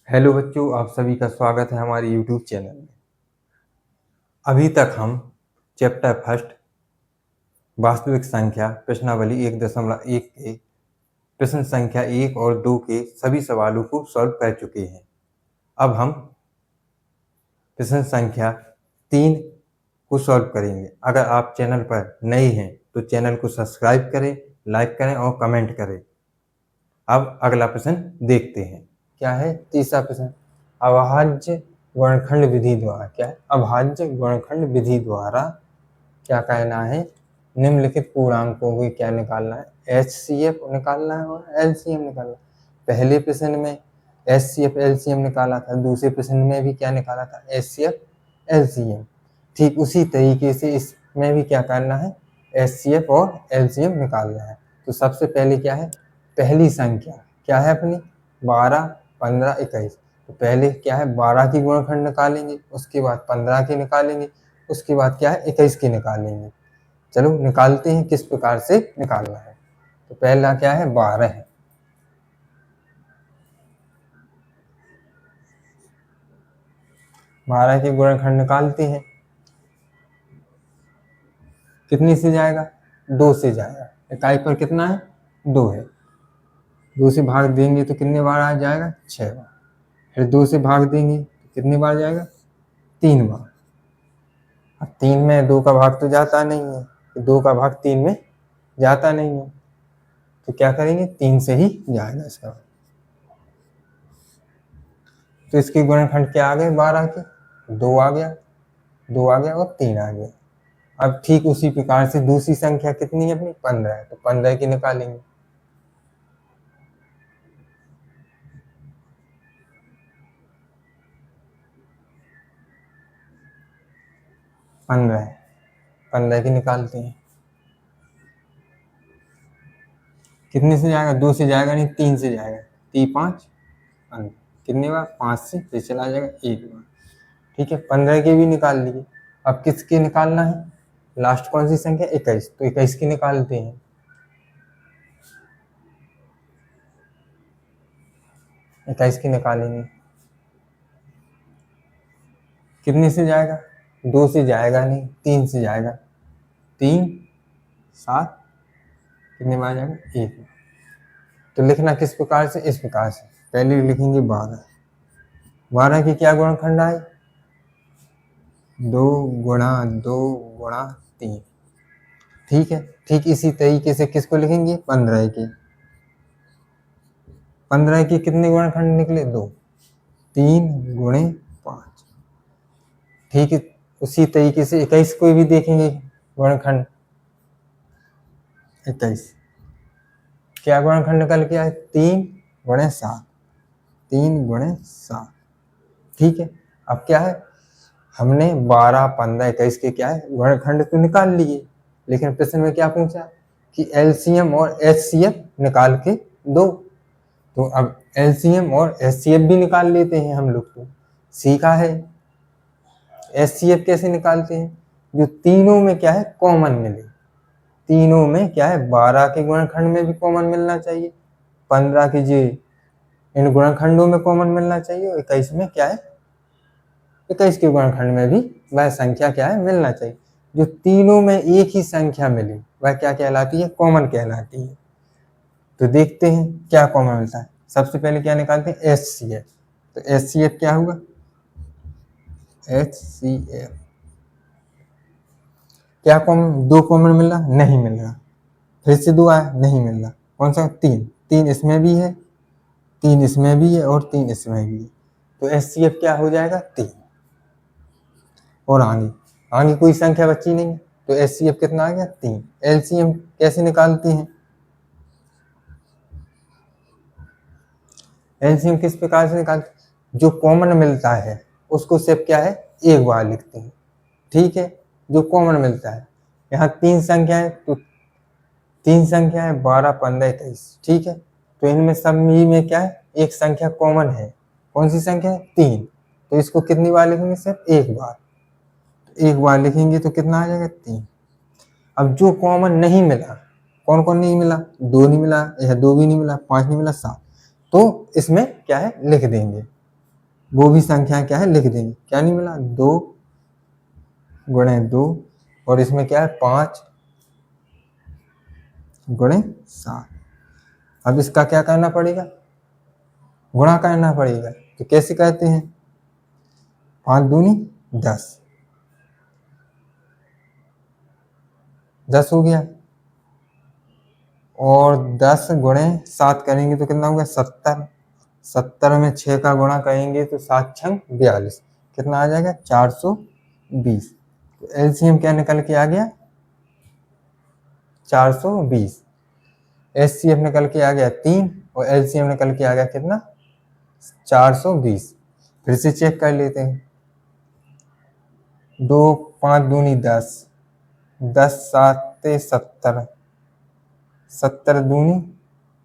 Hello बच्चों, आप सभी का स्वागत है हमारे यूट्यूब चैनल में। अभी तक हम चैप्टर फर्स्ट वास्तविक संख्या प्रश्नावली 1.1 के प्रश्न संख्या 1 और 2 के सभी सवालों को सॉल्व कर चुके हैं। अब हम प्रश्न संख्या 3 को सॉल्व करेंगे। अगर आप चैनल पर नए हैं तो चैनल को सब्सक्राइब करें, लाइक करें और कमेंट करें। अब अगला प्रश्न देखते हैं। क्या है? तीसरा प्रश्न, अभाज्य गुणनखंड विधि द्वारा। क्या है? अभाज्य गुणनखंड विधि द्वारा क्या कहना है? निम्नलिखित पूर्णांकों को क्या निकालना है? HCF निकालना है और LCM निकालना है। पहले प्रश्न में HCF LCM निकाला था, दूसरे प्रश्न में भी क्या निकाला था? HCF LCM। ठीक उसी तरीके से इसमें भी क्या करना है? HCF और LCM निकालना है। तो सबसे पहले क्या है? पहली संख्या क्या है अपनी? 12, 15, 21। तो पहले क्या है? 12 की गुणनखंड निकालेंगे, उसके बाद 15 की निकालेंगे, उसके बाद क्या है? 21 की निकालेंगे। चलो निकालते हैं, किस प्रकार से निकालना है। तो पहला क्या है? 12 है। 12 की गुणनखंड निकालते हैं, कितनी से जाएगा? 2 से जाएगा। इकाई पर कितना है? 2 है। 2 से भाग देंगे तो कितने बार आ जाएगा? 6 बार। फिर 2 से भाग देंगे तो कितनी बार जाएगा? 3 बार। अब 3 में 2 का भाग तो जाता नहीं है, तो 2 का भाग 3 में जाता नहीं है, तो क्या करेंगे? 3 से ही जाएगा इसका। तो इसकी गुणनखंड क्या आ गए? 12 के 2 आ गया, 2 आ गया और 3 आ गया। अब ठीक उसी प्रकार से दूसरी संख्या कितनी है अपनी? 15 है। तो 15 की निकालेंगे। 15 है, 15 की निकालते हैं, कितने से जाएगा? 2 से जाएगा नहीं, 3 से जाएगा। 3 5 15, कितनी बार? 5 से फिर चला जाएगा 1 बार। ठीक है, 15 की भी निकाल लिए। अब किसकी निकालना है? लास्ट कौन सी संख्या? 21। तो 21 की निकालते हैं। 21 की निकालेंगे, कितने से जाएगा? 2 से जाएगा नहीं, 3 से जाएगा। 3 7, कितने बार जाएगा? 1 बार। तो लिखना किस प्रकार से? इस प्रकार से। पहले लिखेंगे 12। 12 की क्या गुणनखंड आई? 2 गुणा 2 गुणा 3। ठीक है, ठीक इसी तरीके से किसको लिखेंगे? 15 की। 15 की कितने गुणनखंड निकले? 2। 3 गुणे 5। ठीक है, उसी तरीके से 21 को भी देखेंगे गुणनखंड। 21 क्या गुणनखंड निकल के आए? 3 गुणे 7। 3 गुणे 7। ठीक है, अब क्या है? हमने 12, 15, 21 के क्या है? गुणनखंड तो निकाल लिए, लेकिन प्रश्न में क्या पूछा कि LCM और HCF निकाल के दो। तो अब LCM और HCF भी निकाल लेते हैं हम लोग, तो सीखा है। HCF कैसे निकालते हैं? जो तीनों में क्या है? कॉमन मिले। तीनों में क्या है? 12 के गुणनखंड में भी कॉमन मिलना चाहिए, 15 के जी इन गुणनखंडों में कॉमन मिलना चाहिए, और 21 में क्या है? 21 के गुणनखंड में भी वह संख्या क्या है? मिलना चाहिए। जो तीनों में एक ही संख्या मिली वह क्या कहलाती है? कॉमन कहलाती है। तो देखते हैं क्या कॉमन मिलता है। सबसे पहले क्या निकालते हैं? HCF। तो HCF क्या हुआ? HCF क्या कॉमन? 2 कॉमन मिल रहा? नहीं मिल रहा। फिर से 2 आया? नहीं मिल रहा। कौन सा? 3। 3 इसमें भी है, 3 इसमें भी है और 3 इसमें भी है। तो HCF क्या हो जाएगा? 3। और आगे आगे कोई संख्या बची नहीं, तो HCF कितना आ गया? 3। LCM कैसे निकालते हैं? LCM किस प्रकार से निकालते हैं? जो कॉमन मिलता है उसको सिर्फ क्या है? एक बार लिखते हैं। ठीक है, जो कॉमन मिलता है। यहाँ 3 संख्या है, तो 3 संख्या है, 12, 15, 21। ठीक है, तो इनमें सब में क्या है? एक संख्या कॉमन है। कौन सी संख्या है? 3। तो इसको कितनी बार लिखेंगे? सिर्फ एक बार। एक बार लिखेंगे तो कितना आ जाएगा? 3। अब जो कॉमन नहीं मिला, कौन कौन नहीं मिला? 2 नहीं मिला, 2 भी नहीं मिला, 5 नहीं मिला, 7। तो इसमें क्या है? लिख देंगे। वो भी संख्या क्या है लिख देंगे। क्या नहीं मिला, 2 गुणे 2 और इसमें क्या है 5 गुणे 7। अब इसका क्या करना पड़ेगा, गुणा करना पड़ेगा। तो कैसे कहते हैं, 5 दूनी 10, 10 हो गया। और 10 गुणे 7 करेंगे तो कितना होगा 70। 70 में 6 का गुणा करेंगे तो 7 छंग 42, कितना आ जाएगा 420। तो एलसीएम क्या निकल के आ गया 420। एचसीएफ निकल के आ गया 3 और एलसीएम निकल के आ गया कितना 420। फिर से चेक कर लेते हैं। 2 5 दूनी 10, 10 7 70, 70 दूनी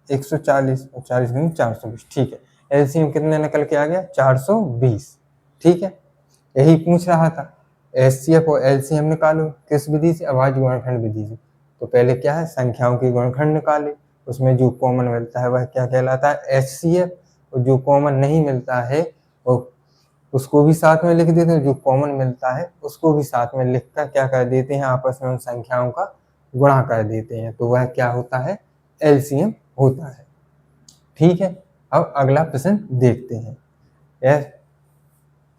140 और 40 दूनी 420। ठीक है, एलसीएम कितने निकल के आ गया 420। ठीक है, यही पूछ रहा था। एचसीएफ और एलसीएम निकालो किस विधि से, अभाज्य गुणनखंड विधि से। तो पहले क्या है, संख्याओं के गुणनखंड निकाले, उसमें जो कॉमन मिलता है वह क्या कहलाता है एचसीएफ, और जो कॉमन नहीं मिलता है वो उसको भी साथ में लिख देते हैं, जो कॉमन मिलता है उसको भी साथ में लिखकर क्या कर देते हैं, आपस में उन संख्याओं का गुणा कर देते हैं, तो वह क्या होता है एलसीएम होता है। ठीक है, अब अगला प्रश्न देखते हैं। यह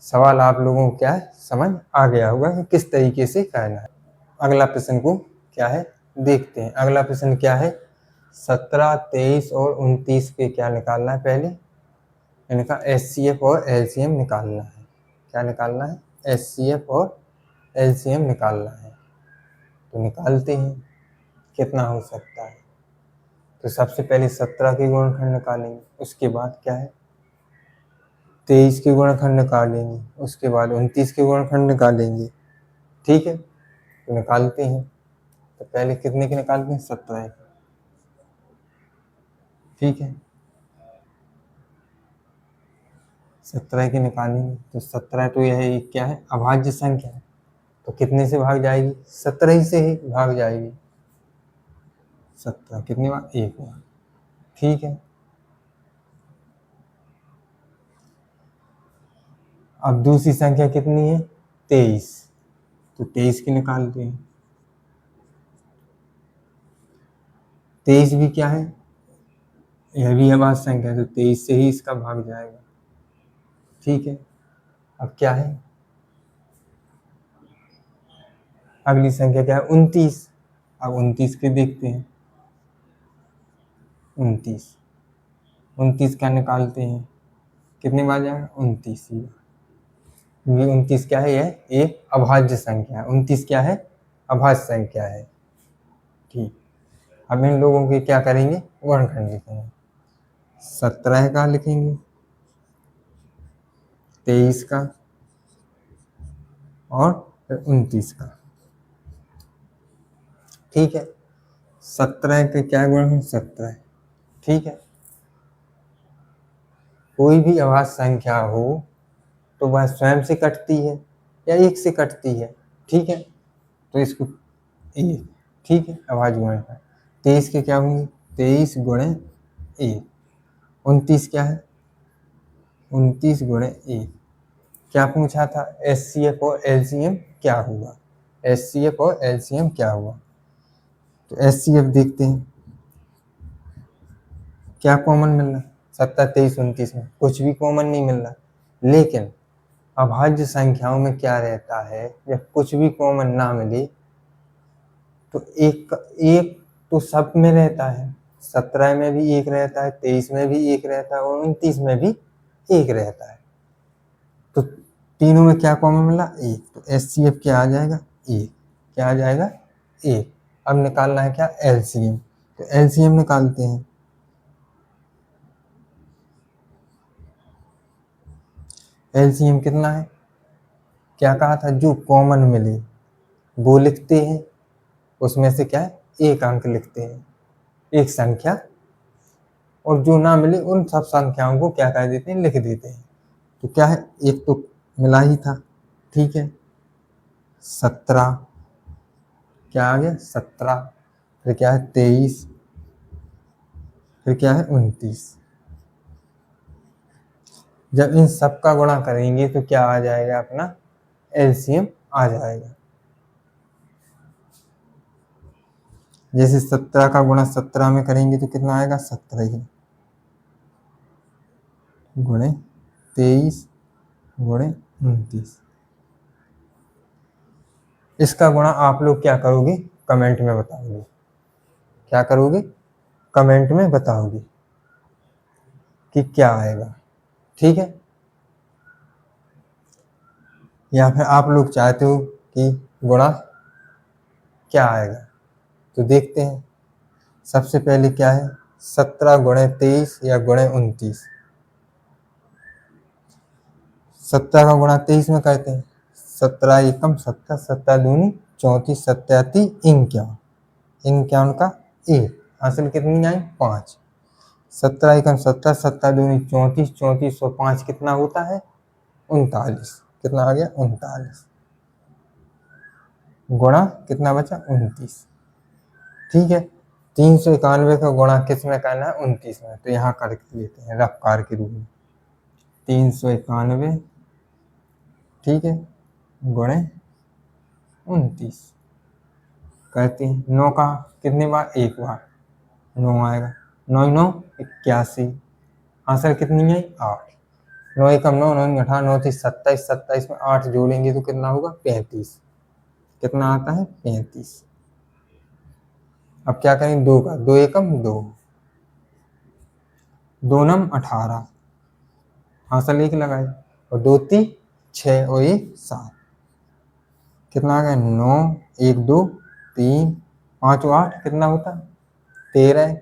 सवाल आप लोगों को क्या है समझ आ गया होगा कि किस तरीके से करना है। अगला प्रश्न को क्या है देखते हैं। अगला प्रश्न क्या है, 17 23 और 29 के क्या निकालना है, पहले इनका एचसीएफ और एलसीएम निकालना है। क्या निकालना है, एचसीएफ और एलसीएम निकालना है। तो निकालते हैं, कितना हो सकता है। तो सबसे पहले 17 के गुणनखंड निकालेंगे, उसके बाद क्या है 23 के गुणनखंड निकालेंगे, उसके बाद 29 के गुणनखंड निकालेंगे। ठीक है, तो निकालते हैं। तो पहले कितने के निकालते हैं 17 के। ठीक है, 17 के निकालेंगे तो 17 तो यह एक क्या है अभाज्य संख्या है, तो कितने से भाग जाएगी 17 ही से ही भाग जाएगी। 17 कितनी बार, एक बार। ठीक है, अब दूसरी संख्या कितनी है 23, तो 23 की निकालते हैं। 23 भी क्या है, यह भी अभाज्य संख्या है, तो 23 से ही इसका भाग जाएगा। ठीक है, अब क्या है अगली संख्या क्या है 29। अब 29 के देखते हैं। 29 29 का निकालते हैं, कितनी बार जाएगा 29 ही। ये 29 क्या है, यह एक अभाज्य संख्या है। 29 क्या है अभाज्य संख्या है। ठीक, अब इन लोगों के क्या करेंगे गुणनखंड लिखेंगे। 17 का लिखेंगे, 23 का और 29 का। ठीक है, 17 के क्या गुणनखंड 17। ठीक है, कोई भी अभाज्य संख्या हो तो वह स्वयं से कटती है या एक से कटती है। ठीक है, तो इसको एक। ठीक है, अभाज्य गुणनखंड 23 के क्या होंगे 23 गुणे 1। 29 क्या है 29 गुणे 1। क्या पूछा था एचसीएफ और एलसीएम क्या हुआ, एचसीएफ और एलसीएम क्या हुआ। तो एचसीएफ देखते हैं, क्या कॉमन मिल रहा 17 23 29 में कुछ भी कॉमन नहीं मिल रहा। लेकिन अभाज्य संख्याओं में क्या रहता है, जब कुछ भी कॉमन ना मिले तो एक एक तो सब में रहता है। 17 में भी एक रहता है, 23 में भी एक रहता है और 29 में भी एक रहता है। तो तीनों में क्या कॉमन मिला एक, तो एचसीएफ क्या आ जाएगा एक। क्या आ जाएगा एक। अब निकालना है क्या एलसीएम, तो एलसीएम निकालते हैं। एलसीएम कितना है, क्या कहा था जो कॉमन मिले वो लिखते हैं, उसमें से क्या है एक अंक लिखते हैं, एक संख्या, और जो ना मिले उन सब संख्याओं को क्या कर देते हैं लिख देते हैं। तो क्या है एक तो मिला ही था। ठीक है, 17 क्या आ गया 17, फिर क्या है 23, फिर क्या है 29। जब इन सब का गुणा करेंगे तो क्या आ जाएगा, अपना एलसीएम आ जाएगा। जैसे 17 का गुणा 17 में करेंगे तो कितना आएगा, 17 ही गुणे 23 गुणे 29। इसका गुणा आप लोग क्या करोगे, कमेंट में बताओगे। क्या करोगे, कमेंट में बताओगे कि क्या आएगा, ठीक है। या फिर आप लोग चाहते हो कि गुणा क्या आएगा, तो देखते हैं। सबसे पहले क्या है, 17 गुणे 23 या गुणे 29। 17 का गुणा 23 में करते हैं, 17 एकम 17, 17 दूनी 34, 17 इक्यावन का 1, हासिल कितनी आई, 5। 17 एकम 17, 17 दूनी 34, 34 और 5 कितना होता है, 39। कितना आ गया, 39 गुणा कितना बचा, 29। ठीक है, 391 का गुणा किस में करना है, 29 में। तो यहाँ कर लेते हैं रफ्कार के रूप में, 391, ठीक है, गुणे 29 करते हैं। 9 का कितने बार, एक बार, 9 आएगा। 9 9 81, आंसर कितनी है, 8। 9 एकम 9, 9 18, 9 30 27, 27 में 8 जोड़ेंगे तो कितना होगा, 35। कितना आता है, 35। अब क्या करें, 2 का, 2 एकम 2, 2 नम 18, हासिल 1 लगाए, और 2 3 6 और 1 7। कितना आ गया, 9 1 2 3 5 और 8 कितना होता है, 13।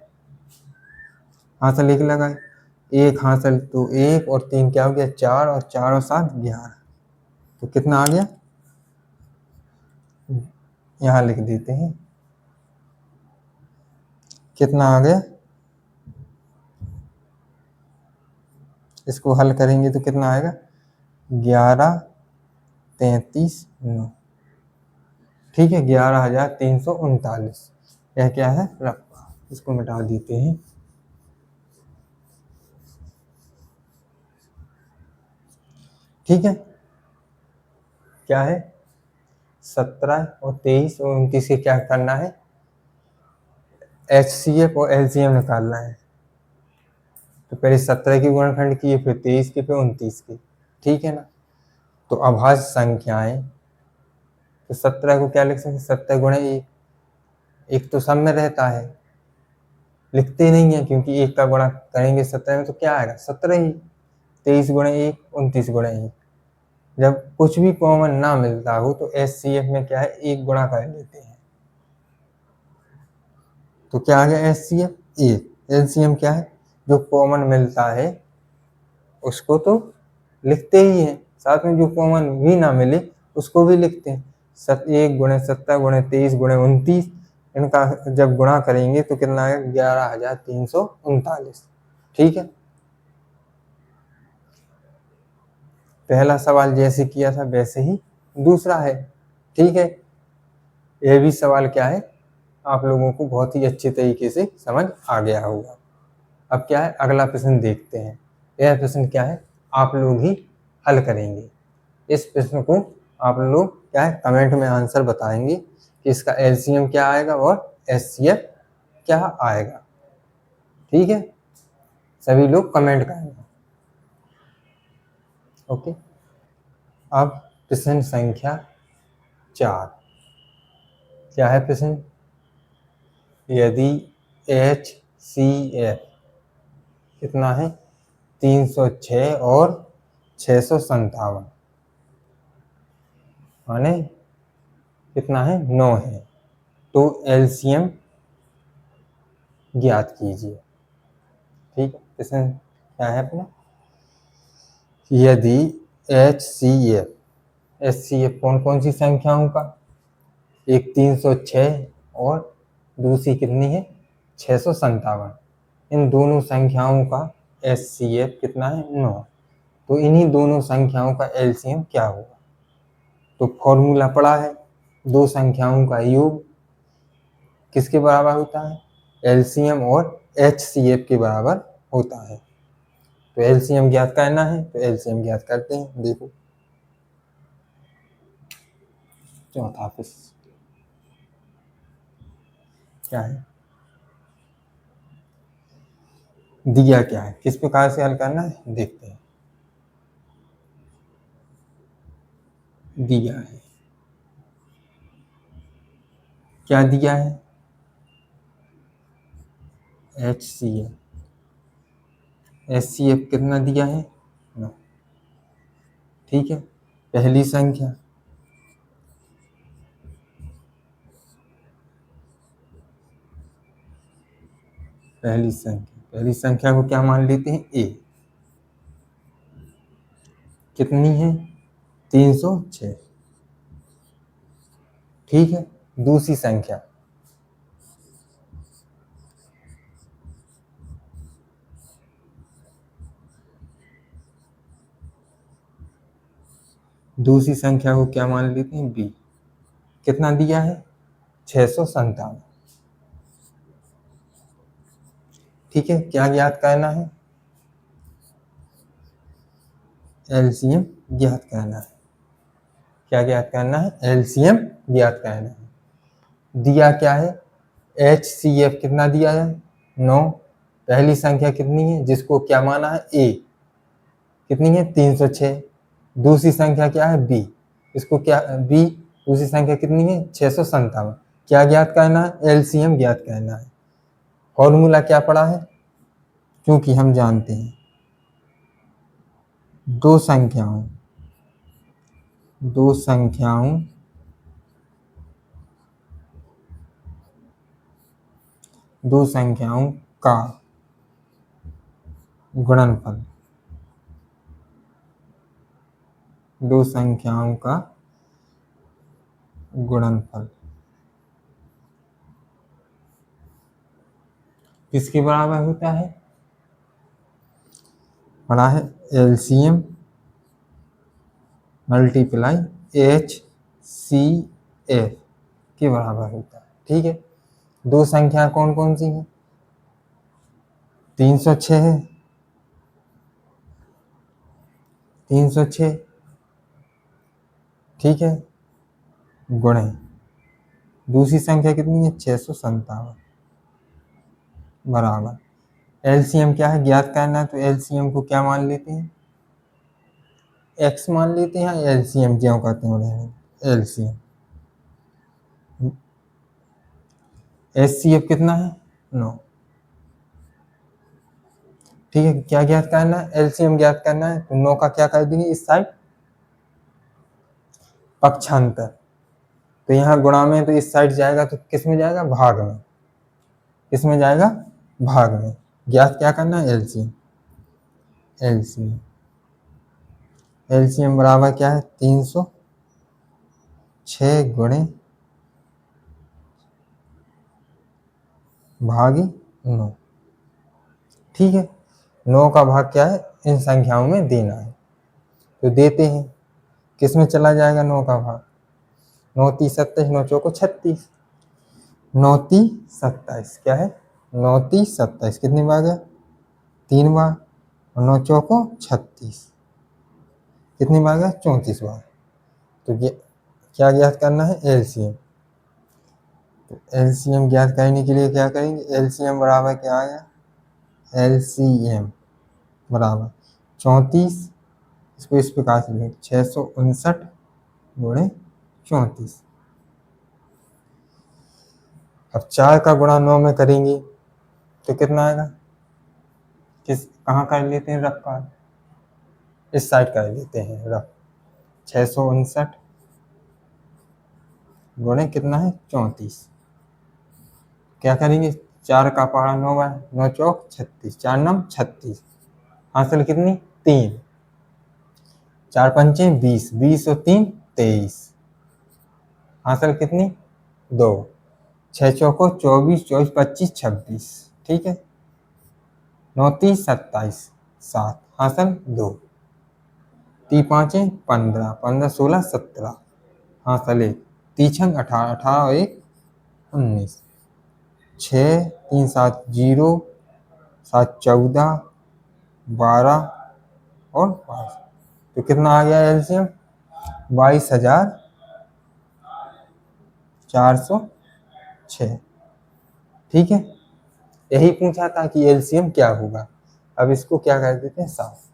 हासिल 1 लगाए, 1 हासिल तो 1 और 3 क्या हो गया, 4, और 4 और 7 11। तो कितना आ गया, यहाँ लिख देते हैं, कितना आ गया। इसको हल करेंगे तो कितना आएगा, 11 33 9, ठीक है, 11,339। यह क्या है, रफ्तार। इसको मिटा देते हैं। ठीक है, क्या है, 17 और 23 और 29 के क्या करना है, HCF और LCM निकालना है। तो पहले 17 की गुणनखंड की, फिर 23 की, फिर 29 की, ठीक है ना। तो अभाज्य संख्याएं, तो 17 को क्या लिख सकते, 17 गुणे 1, एक तो सब में रहता है, लिखते नहीं है, क्योंकि 1 का गुणा करेंगे 17 में तो क्या आएगा, 17 ही। 23 गुणे 1, 29 गुणे 1। जब कुछ भी कॉमन ना मिलता हो तो HCF में क्या है, 1 गुणा कर लेते हैं। तो क्या आ गया, HCF 1। LCM क्या है, जो कॉमन मिलता है उसको तो लिखते ही हैं, साथ में जो कॉमन भी ना मिले उसको भी लिखते हैं। 1 गुणे 17 गुणे 23 गुणे 29, इनका जब गुणा करेंगे तो कितना आएगा, 11,339। ठीक है, पहला सवाल जैसे किया था वैसे ही दूसरा है। ठीक है, यह भी सवाल क्या है, आप लोगों को बहुत ही अच्छे तरीके से समझ आ गया होगा। अब क्या है, अगला प्रश्न देखते हैं। यह प्रश्न क्या है, आप लोग ही हल करेंगे। इस प्रश्न को आप लोग क्या है, कमेंट में आंसर बताएंगे कि इसका एलसीएम क्या आएगा और एचसीएफ क्या आएगा। ठीक है, सभी लोग कमेंट करेंगे। ओके, अब प्रश्न संख्या 4 क्या है प्रश्न, यदि HCF कितना है, 306 और 657, माने कितना है, 9 है, तो एलसीएम ज्ञात कीजिए। ठीक है, प्रश्न क्या है अपना, यदि HCF कौन कौन सी संख्याओं का, एक 306 और दूसरी कितनी है, 657, इन दोनों संख्याओं का HCF कितना है, 9। तो इन्हीं दोनों संख्याओं का एलसीएम क्या होगा। तो फॉर्मूला पड़ा है, दो संख्याओं का योग किसके बराबर होता है, एलसीएम और HCF के बराबर होता है। तो एलसीएम ज्ञात करना है, तो एलसीएम ज्ञात करते हैं। देखो चौथा प्रश्न क्या है, दिया क्या है, किस प्रकार से हल करना है देखते हैं। दिया है, क्या दिया है, HCl, HCl कितना दिया है 9। ठीक है, पहली संख्या, पहली संख्या को क्या मान लेते हैं A, कितनी है 306। ठीक है, दूसरी संख्या, दूसरी संख्या को क्या मान लेते हैं B, कितना दिया है 657। ठीक है, क्या ज्ञात करना है, एलसीएम ज्ञात करना है। क्या ज्ञात करना है, एलसीएम ज्ञात करना है। दिया क्या है, HCl कितना दिया है 9। पहली संख्या कितनी है जिसको क्या माना है A, कितनी है 306। दूसरी संख्या क्या है B, इसको क्या B, दूसरी संख्या कितनी है 657। क्या ज्ञात करना है, एलसीएम ज्ञात करना है। फॉर्मूला क्या पड़ा है, क्योंकि हम जानते हैं दो संख्याओं का गुणनफल, दो संख्याओं का गुणनफल किसके बराबर होता है, पढ़ा है एलसीएम मल्टीप्लाई HCl के बराबर होता है। ठीक है, दो संख्या कौन कौन सी है, 306 है, 306। ठीक है, गुणे दूसरी संख्या कितनी है 657 बराबर। एलसीएम क्या है ज्ञात करना है, तो एलसीएम को क्या मान लेते हैं, x मान लेते हैं। एलसीएम क्यों कहते हैं, एलसीएम HCl कितना है 9। ठीक है, क्या ज्ञात करना है, एलसीएम ज्ञात करना है, तो 9 का क्या कर देंगे इस साइड पक्षांतर, तो यहाँ गुणा में तो इस साइड जाएगा तो किस में जाएगा भाग में, किस में जाएगा भाग में। ज्ञात क्या करना है एलसीएम, एलसीएम बराबर क्या है 306 गुणे भागी 9। ठीक है, 9 का भाग क्या है इन संख्याओं में देना है, तो देते हैं। किस में चला जाएगा 9 का भाग, 9 तीस 27, 9 चौको 36, 9 तीस 27 क्या है 9 तीस 27 कितनी बार गया 3 बार, और 9 चौको 36 कितनी बार गया 34 बार। तो ये क्या ज्ञात करना है एलसीएम, तो एलसीएम ज्ञात करने के लिए क्या करेंगे, एलसीएम बराबर क्या आएगा, एलसीएम बराबर 34, इसको इस प्रकार से लिखें 659 गुणे 34। अब 4 का गुणा 9 में करेंगे तो कितना आएगा, कहाँ कर लेते हैं रफ का, इस साइड कर लेते हैं रफ, 659 गुणे कितना है 34। क्या करेंगे, 4 का पहाड़ा 9 बार 9 चौक 36, 4 9 36, हासिल कितनी 3, 4 पंचे 20, 20 और 3 23, हासिल कितनी 2, 6 चौको 24, 24 25 26। ठीक है, 9 30 27 7, हासिल 2, 3 पाँचे 15, 15 16 17, हासिल 1, 3 छंग 18, 18 और 1 19, 6 3 7 0, 7 14, 12 और 5, तो कितना आ गया एलसीएम? 22,406। ठीक है, यही पूछा था कि एलसीएम क्या होगा। अब इसको क्या कर देते हैं, साफ।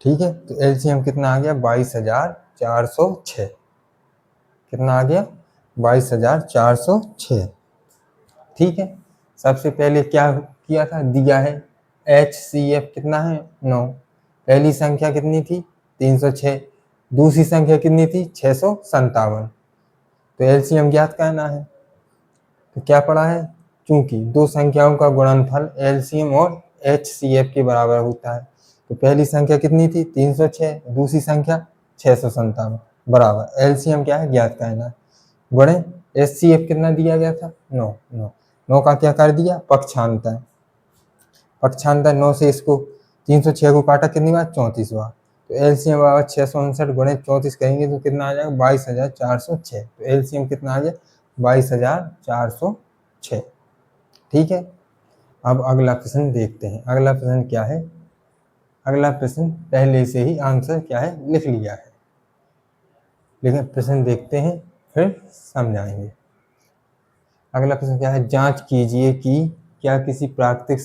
ठीक है, तो एलसीएम कितना आ गया? 22,406। कितना आ गया? 22,406। ठीक है, सबसे पहले क्या किया था, दिया है HCF कितना है? 9। पहली संख्या कितनी थी? 306। दूसरी संख्या कितनी थी? 657। तो एलसीएम ज्ञात करना है। तो क्या पढ़ा है? चूंकि दो संख्याओं का गुणनफल एलसीएम और HCF के बराबर होता है। तो पहली संख्या कितनी थी? 306। दूसरी संख्या 657, बराबर एलसीएम क्या है, ज्ञात करना है। गुणे HCF कितना दिया गया था? 9। 9 का क्या कर दिया? पक्षांतर। पक्षांतर 9 से इसको 306 को काटा कितनी बार? 34 बार। तो एलसीएम बराबर 659 गुणे 34 करेंगे तो कितना आ जाएगा? 22,406। तो एलसीएम कितना आ गया? 22,406। ठीक है, अब अगला प्रश्न देखते हैं। अगला प्रश्न क्या है? अगला प्रश्न पहले से ही आंसर क्या है, लिख लिया है, लेकिन प्रश्न देखते हैं फिर समझाएंगे। अगला प्रश्न क्या है? जांच कीजिए कि क्या किसी प्राकृतिक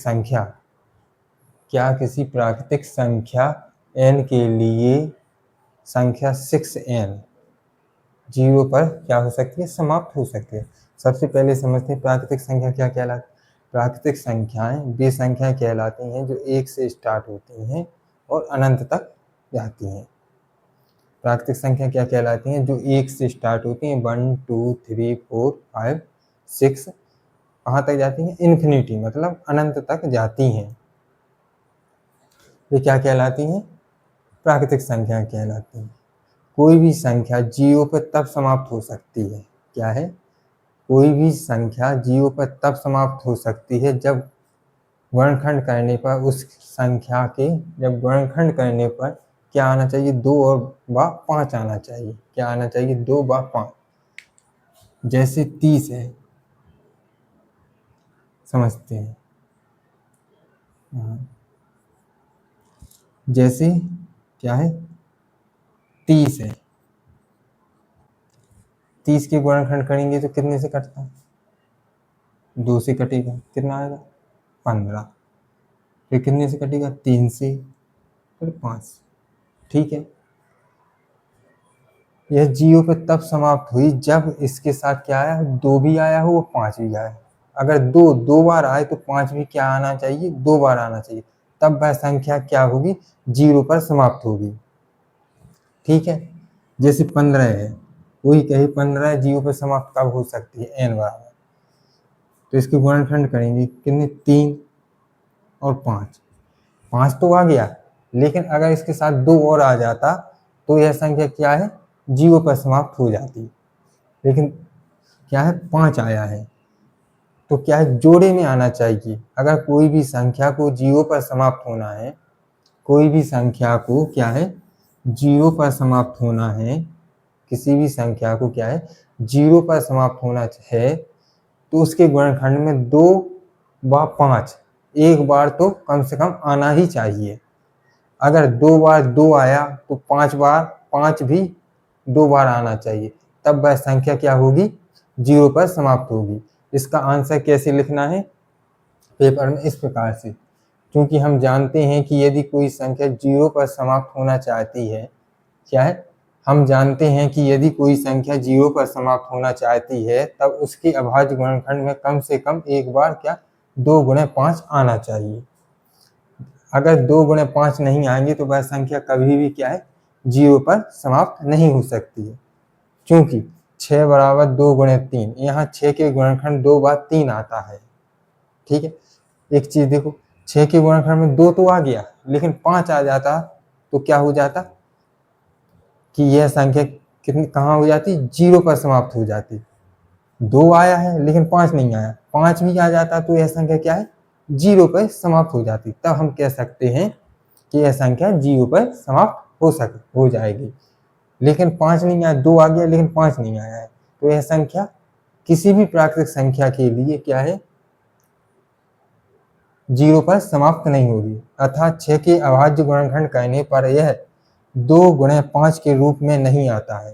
संख्या n के लिए संख्या 6n 0 पर क्या हो सकती है, समाप्त हो सकती है। सबसे पहले समझते हैं प्राकृतिक संख्या क्या कहलाती है। प्राकृतिक संख्याएं वे संख्याएं कहलाती हैं जो 1 से स्टार्ट होती हैं और अनंत तक जाती हैं। प्राकृतिक संख्या क्या कहलाती हैं? जो 1 से स्टार्ट होती हैं, 1 2 3 4 5 6, कहाँ तक जाती हैं? इन्फिनिटी, मतलब अनंत तक जाती हैं। ये क्या कहलाती हैं? प्राकृतिक संख्या कहलाती हैं। कोई भी संख्या 0 पर तब समाप्त हो सकती है। क्या है? कोई भी संख्या 0 पर तब समाप्त हो सकती है जब गुणनखंड करने पर उस संख्या के गुणनखंड करने पर क्या आना चाहिए? 2 और व 5 आना चाहिए। क्या आना चाहिए? 2 व 5। जैसे 30 है, समझते हैं। जैसे क्या है? 30 है, 30 के गुणनखंड करेंगे तो कितने से कटता है? 2 से कटेगा, कितना आएगा? 15। फिर कितने से कटेगा? 3 से, फिर 5। ठीक है, यह 0 पे तब समाप्त हुई जब इसके साथ क्या आया? 2 भी आया हो और 5 भी आया। अगर 2 बार आए तो 5 भी क्या आना चाहिए? 2 बार आना चाहिए, तब वह संख्या क्या होगी? 0 पर समाप्त होगी। ठीक है, जैसे 15 है, वही कही 15 0 पर समाप्त कब हो सकती है? n बराबर। तो इसके गुणनखंड करेंगे कितने? 3 और 5। 5 तो आ गया, लेकिन अगर इसके साथ 2 और आ जाता तो यह संख्या क्या है? 0 पर समाप्त हो जाती। लेकिन क्या है? 5 आया है, तो क्या है? जोड़े में आना चाहिए। अगर कोई भी संख्या को 0 पर समाप्त होना है, कोई भी संख्या को क्या है? 0 पर समाप्त होना है, किसी भी संख्या को क्या है? 0 पर समाप्त होना है, तो उसके गुणनखंड में 2 व 5 एक बार तो कम से कम आना ही चाहिए। अगर 2 बार 2 आया तो 5 बार 5 भी 2 बार आना चाहिए, तब वह संख्या क्या होगी? 0 पर समाप्त होगी। इसका आंसर कैसे लिखना है पेपर में? इस प्रकार से, क्योंकि हम जानते हैं कि यदि कोई संख्या 0 पर समाप्त होना चाहती है, क्या है? हम जानते हैं कि यदि कोई संख्या 0 पर समाप्त होना चाहती है, तब उसके अभाज्य गुणनखंड में कम से कम एक बार क्या? 2 गुणे 5 आना चाहिए। अगर 2 गुणे 5 नहीं आएंगे तो वह संख्या कभी भी क्या है? 0 पर समाप्त नहीं हो सकती है। क्योंकि 6 बराबर 2 गुणे 3, यहाँ 6 के गुणनखंड 2 बार 3 आता है। ठीक है, एक चीज देखो, 6 के गुणनखंड में 2 तो आ गया, लेकिन 5 आ जाता तो क्या हो जाता कि यह संख्या कितनी कहाँ हो जाती? 0 पर समाप्त हो जाती। 2 आया है लेकिन 5 नहीं आया, 5 भी आ जाता तो यह संख्या क्या है, 0 पर समाप्त हो जाती। तब हम कह सकते हैं कि यह संख्या 0 पर समाप्त हो जाएगी। लेकिन 5 नहीं आया, 2 आ गया लेकिन 5 नहीं आया है, तो यह संख्या किसी भी प्राकृतिक संख्या के लिए क्या है, 0 पर समाप्त नहीं होगी। अर्थात 6 के अभाज्य गुणनखंड कहने पर यह 2 गुणे 5 के रूप में नहीं आता है।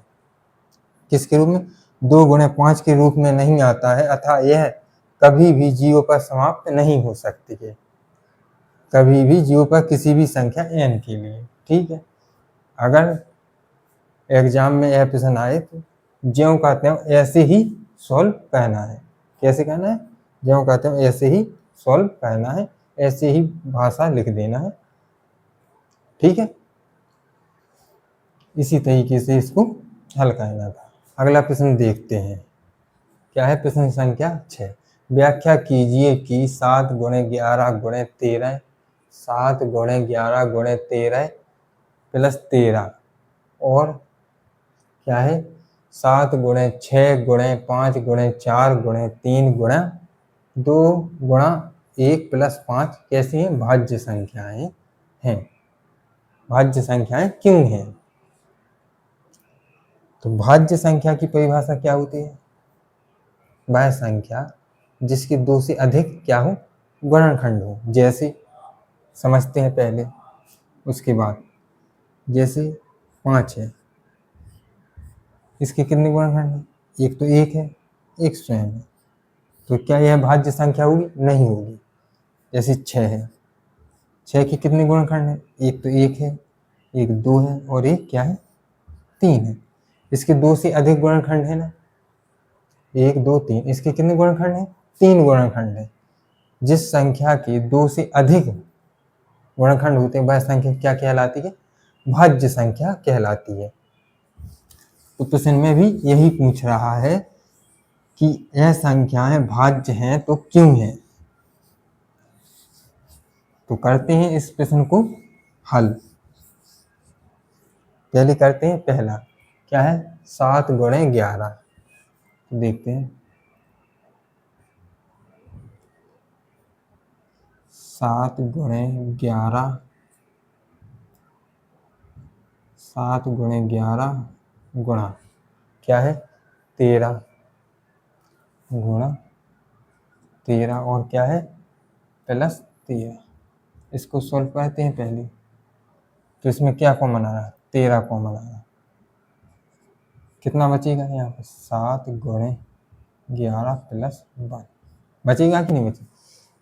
किसके रूप में, 2 गुणे 5 के रूप में नहीं आता है। अर्थात यह कभी भी 0 पर समाप्त नहीं हो सकती है, कभी भी 0 पर किसी भी संख्या n के लिए। ठीक है, अगर एग्जाम में यह प्रश्न आए तो ज्यों कहते हो ऐसे ही सॉल्व करना है। कैसे कहना है, ज्यों कहते हो ऐसे ही सॉल्व करना है, ऐसे ही भाषा लिख देना है। ठीक है, इसी तरीके से इसको हल करना था। अगला प्रश्न देखते हैं, क्या है प्रश्न संख्या 6। व्याख्या कीजिए कि 7 गुणे 11 गुणे 13 7 गुणे 11 गुणे 13 प्लस 13 और क्या है 7 गुणे 6 गुणे 5 गुणे 4 गुणे 3 गुणा 2 गुणा 1 प्लस 5 कैसी हैं, भाज्य संख्याएं हैं। भाज्य संख्याएं क्यों हैं, तो भाज्य संख्या की परिभाषा क्या होती है, वह संख्या जिसके 2 से अधिक क्या हो, गुणनखंड हो। जैसे समझते हैं पहले, उसके बाद जैसे 5 है, इसके कितने गुणनखंड हैं, एक तो 1 है, एक स्वयं है, तो क्या यह भाज्य संख्या होगी, नहीं होगी। जैसे 6 है, 6 के कितने गुणनखंड हैं, एक तो 1 है, एक 2 है और एक क्या है, 3 है। इसके 2 से अधिक गुणनखंड है ना, 1 2 3, इसके कितने गुणनखंड हैं, 3 गुणनखंड है। जिस संख्या के 2 से अधिक गुणनखंड होते हैं वह संख्या क्या कहलाती है, भाज्य संख्या कहलाती है। तो प्रश्न में भी यही पूछ रहा है कि यह संख्याएं भाज्य हैं तो क्यों हैं। तो करते हैं इस प्रश्न को हल। पहले करते हैं पहला, क्या है 7 गुणे 11। देखते हैं 7 गुणे 11, 7 गुणे 11 गुणा क्या है 13 गुणा 13 और क्या है प्लस 13। इसको सोल्व करते हैं पहले, तो इसमें क्या कॉमन आ रहा है, 13 कॉमन आ रहा है। कितना बचेगा यहाँ पर 7 गुणे 11 प्लस 1 बचेगा कि नहीं बचेगा,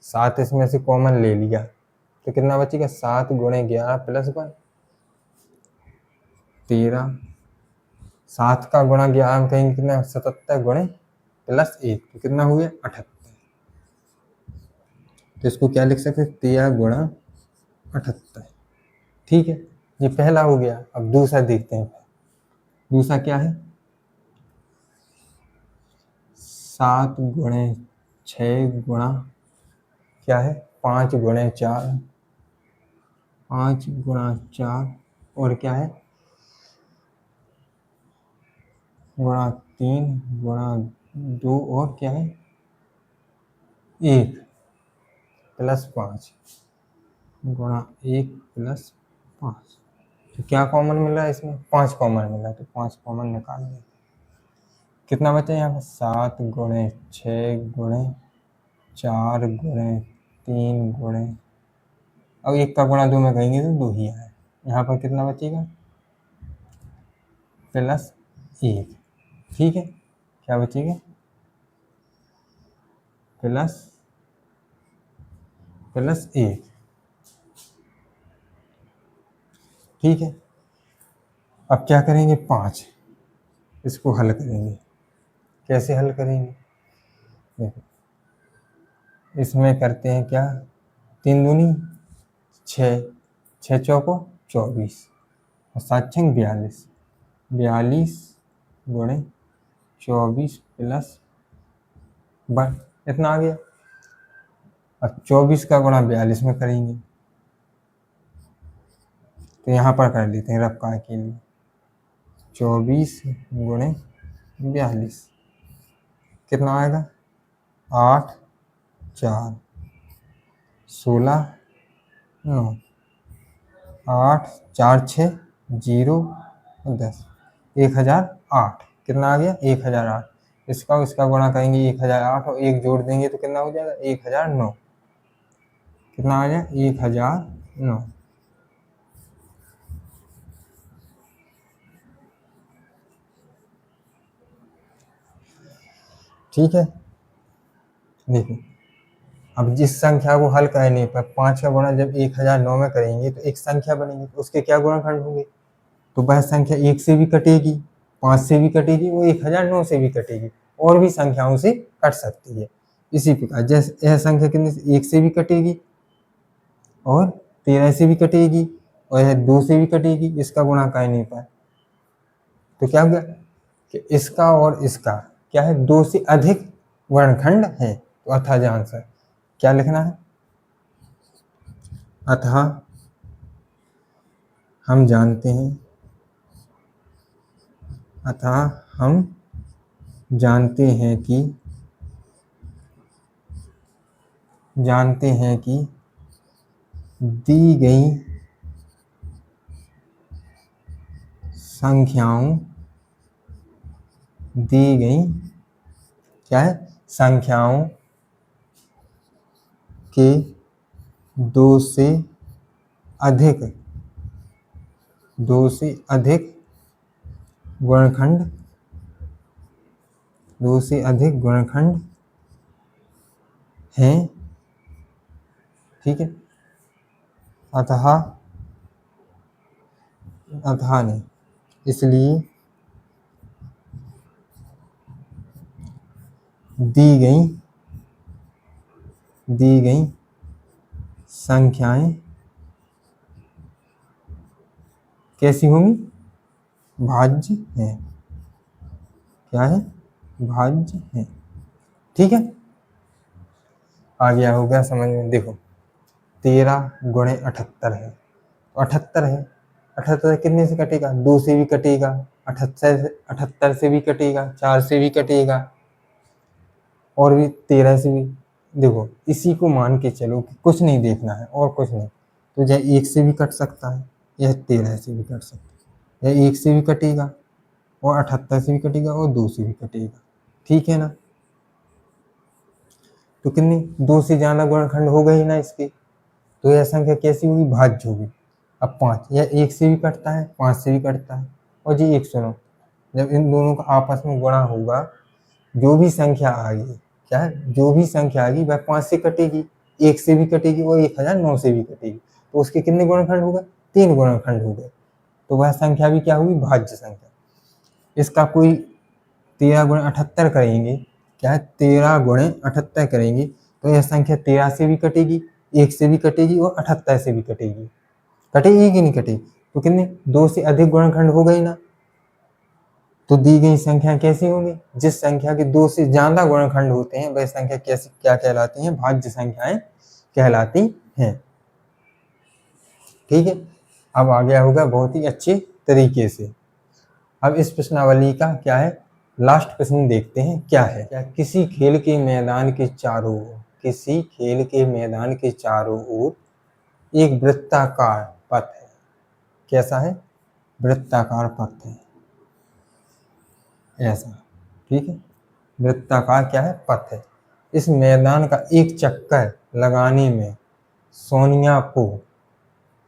7 इसमें से कॉमन ले लिया तो कितना बचेगा 7 गुणे 11 प्लस 1 13। 7 का गुणा 11 में कहेंगे कितना 77 गुणे प्लस 1 तो कितना हो गया 78। तो इसको क्या लिख सकते 13 गुणा 78। ठीक है, ये पहला हो गया। अब दूसरा देखते हैं। दूसरा क्या है 7 गुणे 6 गुणा क्या है 5 गुणे 4, 5 गुणा 4 और क्या है गुणा 3 गुणा 2 और क्या है 1 प्लस 5 गुणा 1 प्लस 5। तो क्या कॉमन मिल रहा है इसमें, 5 कॉमन मिला, तो 5 कॉमन निकाल दें। कितना बचा यहाँ पर 7 गुणे 6 गुणे 4 गुणे 3 गुणे, अब 1 का गुणा 2 में कहेंगे तो 2 ही आए। यहाँ पर कितना बचेगा प्लस 1। ठीक है, क्या बचेगा प्लस 1। ठीक है, अब क्या करेंगे 5, इसको हल करेंगे। कैसे हल करेंगे, देखो इसमें करते हैं क्या 3 दूनी 6, 6 चौको 24 और 7 छंग 42, 42 गुणे 24 प्लस 1 इतना आ गया। अब 24 का गुणा 42 में करेंगे तो यहाँ पर कर लेते हैं रफ्कार के लिए 24 गुणे 42 कितना आएगा 8 4 16 9 8 4 6 0 10 1008 कितना आ गया 1008। इसका उसका गुणा करेंगे 1008 और एक जोड़ देंगे तो कितना हो जाएगा 1009। कितना आ गया 1009। ठीक है। देखो अब जिस संख्या को हल करने पर 5 का गुणा जब 1009 में करेंगे तो एक संख्या बनेगी तो उसके क्या गुणनखंड होंगे। तो वह संख्या 1 से भी कटेगी, 5 से भी कटेगी, वो 1009 से भी कटेगी और भी संख्याओं से कट सकती है। इसी प्रकार जैसे यह संख्या कितने से 1 से भी कटेगी और 13 से भी कटेगी और यह 2 से भी कटेगी इसका गुणा करने पर। तो क्या हो गया कि इसका और इसका क्या है 2 से अधिक वर्णखंड है। तो अतः आंसर क्या लिखना है, अतः हम जानते हैं, अतः हम जानते हैं कि दी गई संख्याओं क्या है संख्याओं के 2 से अधिक गुणनखंड हैं। ठीक है। अतः नहीं, इसलिए दी गई संख्याएं कैसी होंगी, भाज्य हैं। क्या है, भाज्य हैं। ठीक है, आ गया होगा समझ में। देखो 13 गुणे 78 है, 78 है, 78 कितने से कटेगा 2 से भी कटेगा, 78 से भी कटेगा, 4 से भी कटेगा और भी 13 से भी। देखो इसी को मान के चलो कि कुछ नहीं देखना है और कुछ नहीं, तो यह 1 से भी कट सकता है, यह 13 से भी कट सकता है, यह 1 से भी कटेगा और 78 से भी कटेगा और 2 से भी कटेगा। ठीक है ना। तो कितनी 2 से ज्यादा गुणनखंड हो गई ना इसके, तो यह संख्या कैसी होगी, भाज्य होगी। अब 5 यह 1 से भी कटता है, 5 से भी कटता है। और जी एक सुनो, जब इन दोनों का आपस में गुणा होगा जो भी संख्या आएगी, क्या है जो भी संख्या आएगी वह 5 से कटेगी, 1 से भी कटेगी और 1009 से भी कटेगी। तो उसके कितने गुणनखंड हो गए, 3 गुणनखंड हो गए। तो वह संख्या भी क्या हुई, भाज्य संख्या। इसका कोई 13 गुणे 78 करेंगे, क्या है 13 गुणे 78 करेंगे तो यह संख्या 13 से भी कटेगी, 1 से भी कटेगी और 78 से भी कटेगी। कटेगी कि नहीं कटेगी। तो कितने 2 से अधिक गुणनखंड हो गई ना। तो दी गई संख्या कैसी होंगी, जिस संख्या के 2 से ज्यादा गुणनखंड होते हैं वह संख्या कैसी क्या कहलाती हैं, भाज्य संख्याएं कहलाती हैं। ठीक है, अब आ गया होगा बहुत ही अच्छे तरीके से। अब इस प्रश्नावली का क्या है, लास्ट प्रश्न देखते हैं क्या है। क्या किसी खेल के मैदान के चारों ओर एक वृत्ताकार पथ है। कैसा है, वृत्ताकार पथ है ऐसा। ठीक है, वृत्ताकार क्या है, पथ है। इस मैदान का एक चक्कर लगाने में सोनिया को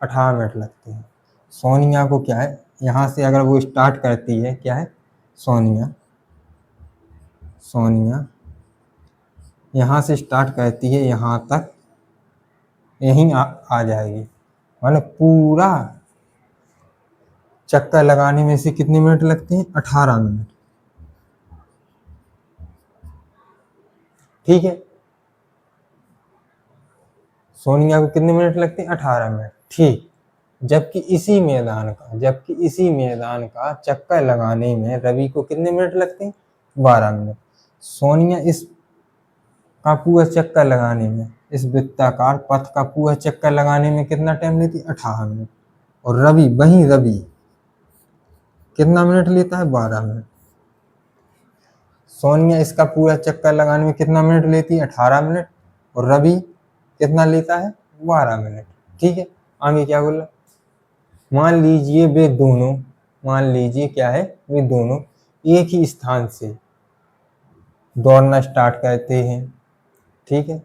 18 मिनट लगते हैं। सोनिया को क्या है, यहाँ से अगर वो स्टार्ट करती है, क्या है सोनिया यहाँ से स्टार्ट करती है, यहाँ तक यहीं आ जाएगी। मतलब पूरा चक्कर लगाने में से कितने मिनट लगते हैं, 18 मिनट। ठीक है, सोनिया को कितने मिनट लगते हैं, 18 मिनट। ठीक, जबकि इसी मैदान का चक्कर लगाने में रवि को कितने मिनट लगते हैं, 12 मिनट। सोनिया इस का पूरा चक्कर लगाने में, इस वृत्ताकार पथ का पूरा चक्कर लगाने में कितना टाइम लेती है, 18 मिनट। और रवि कितना मिनट लेता है, 12 मिनट। सोनिया इसका पूरा चक्कर लगाने में कितना मिनट लेती है, 18 मिनट। और रवि कितना लेता है, 12 मिनट। ठीक है, आगे क्या बोला, मान लीजिए वे दोनों, मान लीजिए क्या है, वे दोनों एक ही स्थान से दौड़ना स्टार्ट करते हैं। ठीक है,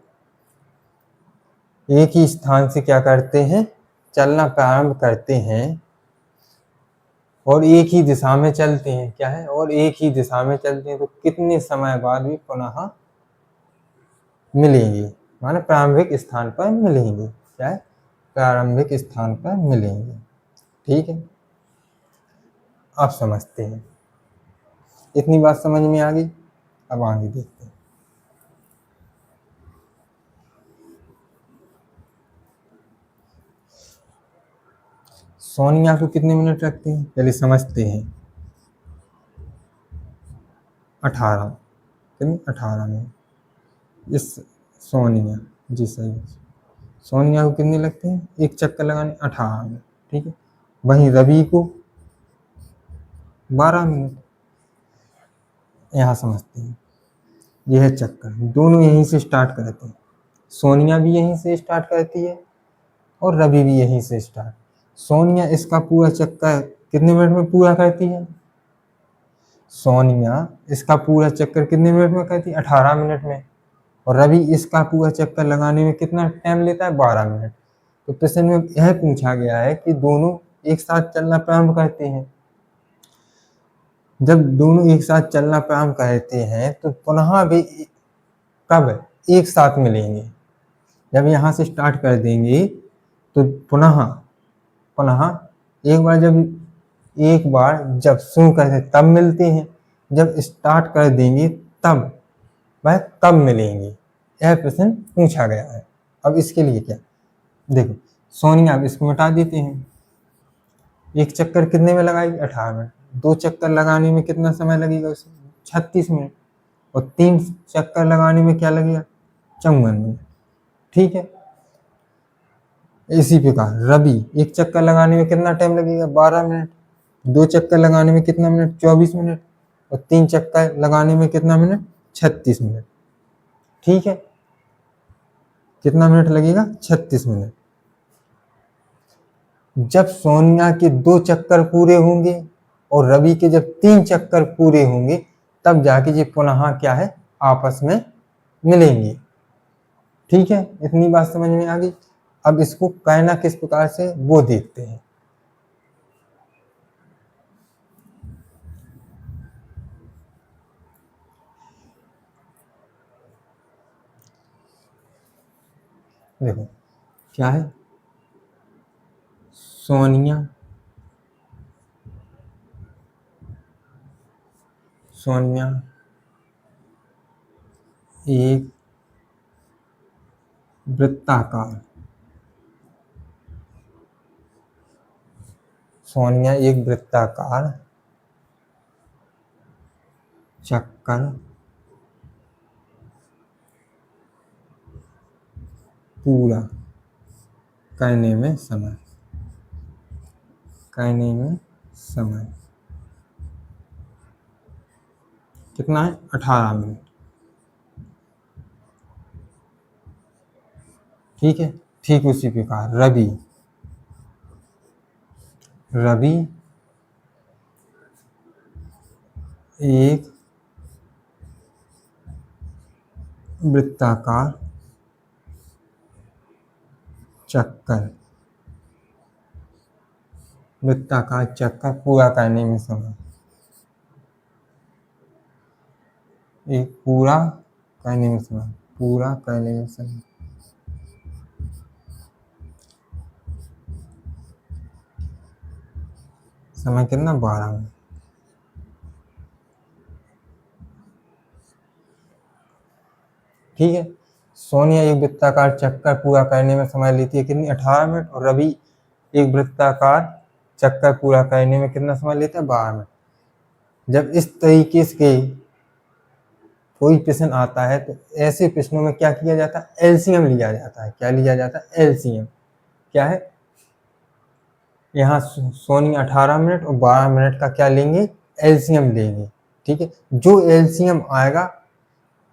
एक ही स्थान से क्या करते हैं, चलना प्रारंभ करते हैं और एक ही दिशा में चलते हैं। क्या है, और एक ही दिशा में चलते हैं, तो कितने समय बाद भी पुनः मिलेंगे, माने प्रारंभिक स्थान पर मिलेंगे। क्या है, प्रारंभिक स्थान पर मिलेंगे। ठीक है, अब समझते हैं, इतनी बात समझ में आ गई। अब आगे देखते हैं। सोनिया को कितने मिनट रखते हैं, चलिए समझते हैं। 18, कितने, 18 मिनट। इस सोनिया, जी सही, सोनिया को कितने लगते हैं, एक चक्कर लगाने, 18 मिनट। ठीक है, वहीं रवि को 12 मिनट। यहाँ समझते हैं, यह है चक्कर, दोनों यहीं से स्टार्ट करते हैं। सोनिया भी यहीं से स्टार्ट करती है और रवि भी यहीं से स्टार्ट। सोनिया इसका पूरा चक्कर कितने मिनट में पूरा करती है, सोनिया इसका पूरा चक्कर कितने मिनट में करती है, 18 मिनट में। और रवि इसका पूरा चक्कर लगाने में कितना टाइम लेता है, 12 मिनट। तो प्रश्न में यह पूछा गया है कि दोनों एक साथ चलना प्रारंभ करते हैं। जब दोनों एक साथ चलना प्रारंभ करते हैं तो पुनः भी कब एक साथ मिलेंगे, जब यहाँ से स्टार्ट कर देंगे तो पुनः पुनः एक बार जब शुरू करते तब मिलते हैं, जब स्टार्ट कर देंगे तब वह कब मिलेंगे, यह प्रश्न पूछा गया है। अब इसके लिए क्या, देखो सोनिया, अब इसको मिटा देते हैं। एक चक्कर कितने में लगाएगी, 18 मिनट। 2 चक्कर लगाने में कितना समय लगेगा उसे, 36 मिनट। और 3 चक्कर लगाने में क्या लगेगा, 54 मिनट। ठीक है, इसी प्रकार रवि एक चक्कर लगाने में कितना टाइम लगेगा, 12 मिनट। 2 चक्कर लगाने में कितना मिनट, 24 मिनट। और 3 चक्कर लगाने में कितना मिनट, 36 मिनट। ठीक है, कितना मिनट लगेगा, 36 मिनट। जब सोनिया के 2 चक्कर पूरे होंगे और रवि के जब 3 चक्कर पूरे होंगे तब जाके ये पुनः क्या है, आपस में मिलेंगे। ठीक है, इतनी बात समझ में आ गई। अब इसको कहना किस प्रकार से वो देखते हैं। देखो क्या है, सोनिया सोनिया एक वृत्ताकार, सोनिया एक वृत्ताकार चक्कर पूरा करने में समय कितना है, 18 मिनट। ठीक है, ठीक उसी प्रकार रवि एक वृत्ताकार चक्कर पूरा करने में समय, पूरा करने में समय समय कितना, 12 मिनट। ठीक है, सोनिया एक वृत्ताकार चक्कर पूरा करने में समय लेती है कितनी, 18 मिनट। और रवि एक वृत्ताकार चक्कर पूरा करने में कितना समय लेता है, 12 मिनट। जब इस तरीके से कोई प्रश्न आता है तो ऐसे प्रश्नों में क्या किया जाता है, एलसीएम लिया जाता है। क्या लिया जाता है, एलसीएम। क्या है, यहाँ सोनिया 18 मिनट और 12 मिनट का क्या लेंगे, एलसीएम लेंगे। ठीक है, जो एलसीएम आएगा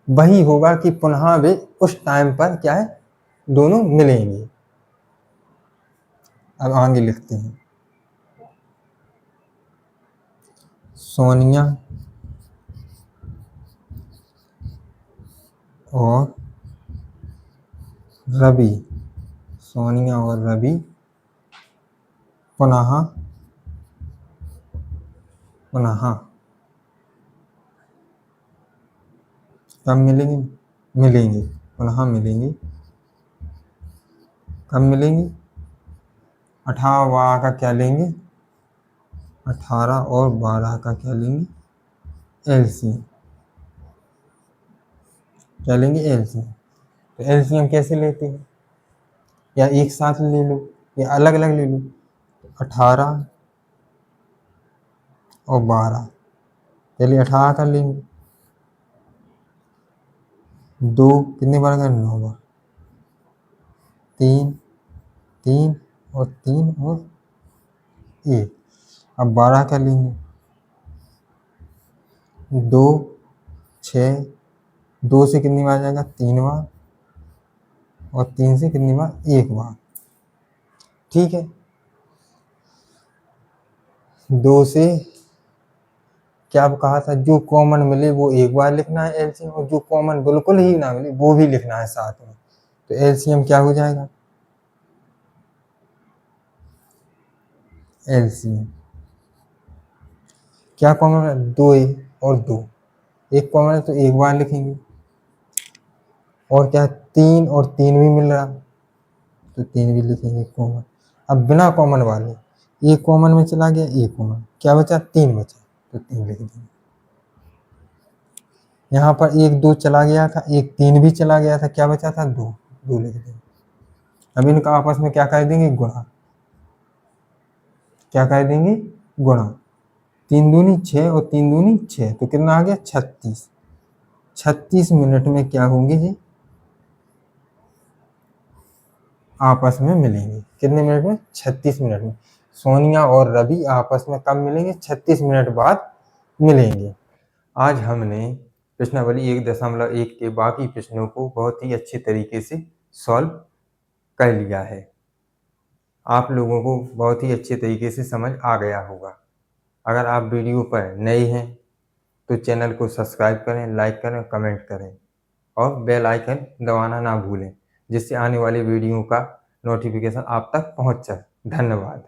वही होगा कि पुनः वे उस टाइम पर क्या है, दोनों मिलेंगे। अब आगे लिखते हैं, सोनिया और रवि, सोनिया और रवि पुनः पुनः कब मिलेंगे, मिलेंगे, पुनः मिलेंगे। कब मिलेंगे, 18 का क्या लेंगे, 18 और 12 का क्या लेंगे, एलसीएम। क्या लेंगे, एलसीएम। तो एलसीएम कैसे लेते हैं, या एक साथ ले लो या अलग अलग ले लो। 18 और 12, पहले 18 का लेंगे, 2 कितनी बार का, 9 बार, 3 3 और 3 और 1। अब 12 का लेंगे, 2 6, 2 से कितनी बार जाएगा, 3 बार, और 3 से कितनी बार, 1 बार। ठीक है, 2 से क्या कहा था, जो कॉमन मिले वो एक बार लिखना है एलसीएम, और जो कॉमन बिल्कुल ही ना मिले वो भी लिखना है साथ में। तो एलसीएम क्या हो जाएगा, एलसीएम क्या कॉमन है, 2 और 2, एक कॉमन है तो एक बार लिखेंगे, और क्या 3 और 3 भी मिल रहा तो 3 भी लिखेंगे कॉमन। अब बिना कॉमन वाले, एक कॉमन में चला गया, एक कॉमन, क्या बचा, 3 बचा, तो 3 लिख देंगे। यहाँ पर 1 2 चला गया था, 1 3 भी चला गया था, क्या बचा था, 2, 2 लिख देंगे। अब इनका आपस में क्या कर देंगे, गुणा। क्या कर देंगे, गुणा। 3 दूनी 6 और 3 दूनी 6, तो कितना आ गया, 36। 36 मिनट में क्या होंगे जी, आपस में मिलेंगे। कितने मिनट में, 36 मिनट में। सोनिया और रवि आपस में कब मिलेंगे, 36 मिनट बाद मिलेंगे। आज हमने प्रश्नावली 1.1 के बाकी प्रश्नों को बहुत ही अच्छे तरीके से सॉल्व कर लिया है। आप लोगों को बहुत ही अच्छे तरीके से समझ आ गया होगा। अगर आप वीडियो पर नए हैं तो चैनल को सब्सक्राइब करें, लाइक करें, कमेंट करें, और बेल आइकन दबाना ना भूलें, जिससे आने वाली वीडियो का नोटिफिकेशन आप तक पहुंच जाए। धन्यवाद।